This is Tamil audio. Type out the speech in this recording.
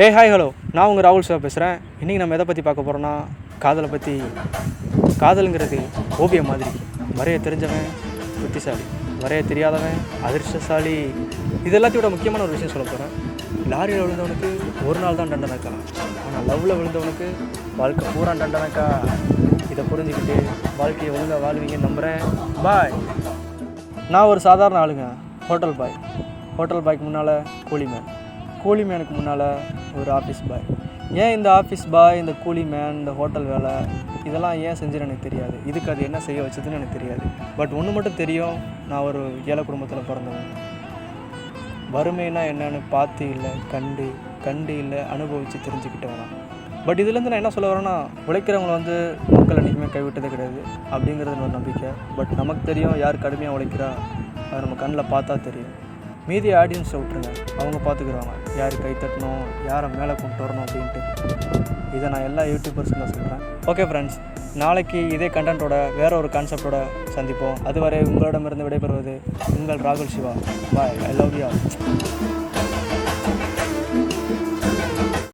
ஹாய் ஹலோ, நான் உங்கள் ராகுல் சிவா பேசுகிறேன். இன்றைக்கி நம்ம எதை பற்றி பார்க்க போகிறோன்னா காதலை பற்றி. காதலுங்கிறது ஓவியம் மாதிரி. வரைய தெரிஞ்சவன் புத்திசாலி, வரைய தெரியாதவன் அதிர்ஷ்டசாலி. இது எல்லாத்தையோட முக்கியமான ஒரு விஷயம் சொல்ல போகிறேன். லாரியில் விழுந்தவனுக்கு ஒரு நாள் தான் தண்டனைக்கா, ஆனால் லவ்வில் விழுந்தவனுக்கு வாழ்க்கை பூரா தண்டனைக்கா. இதை புரிஞ்சுக்கிட்டு வாழ்க்கையை ஒழுங்காக வாழ்வீங்கன்னு நம்புகிறேன். பாய். நான் ஒரு சாதாரண ஆளுங்க, ஹோட்டல் பாய். ஹோட்டல் பாய்க்கு முன்னால் கூலிமேனுக்கு முன்னால் ஒரு ஆஃபீஸ் பாய். ஏன் இந்த ஆஃபீஸ் பாய், இந்த கூலிமேன், இந்த ஹோட்டல் வேலை இதெல்லாம் ஏன் செஞ்சுன்னு எனக்கு தெரியாது. இதுக்கு அது என்ன செய்ய வச்சதுன்னு எனக்கு தெரியாது. பட் ஒன்று மட்டும் தெரியும், நான் ஒரு ஏழை குடும்பத்தில் பிறந்தவன். வறுமைனா என்னன்னு பார்த்து இல்லை, கண்டு இல்லை, அனுபவித்து தெரிஞ்சுக்கிட்டு வரேன். பட் இதுலேருந்து நான் என்ன சொல்ல வரேன்னா, உழைக்கிறவங்களை மக்கள் என்றைக்குமே கைவிட்டதே கிடையாது அப்படிங்கிறது ஒரு நம்பிக்கை. பட் நமக்கு தெரியும் யார் கடுமையாக உழைக்கிறா, அது நம்ம கண்ணில் பார்த்தா தெரியும். மீதி ஆடியன்ஸை விட்டுருங்க, அவங்க பார்த்துக்குறாங்க யார் கை தட்டணும், யாரை மேலே கொண்டு வரணும் அப்படின்ட்டு. இதை நான் எல்லா யூடியூபர்ஸும் தான் சொல்கிறேன். ஓகே ஃப்ரெண்ட்ஸ், நாளைக்கு இதே கண்டென்ட்டோட வேறு ஒரு கான்செப்டோட சந்திப்போம். அதுவரை உங்களிடமிருந்து விடைபெறுவது உங்கள் ராகுல் Siva. Bye. I love you all.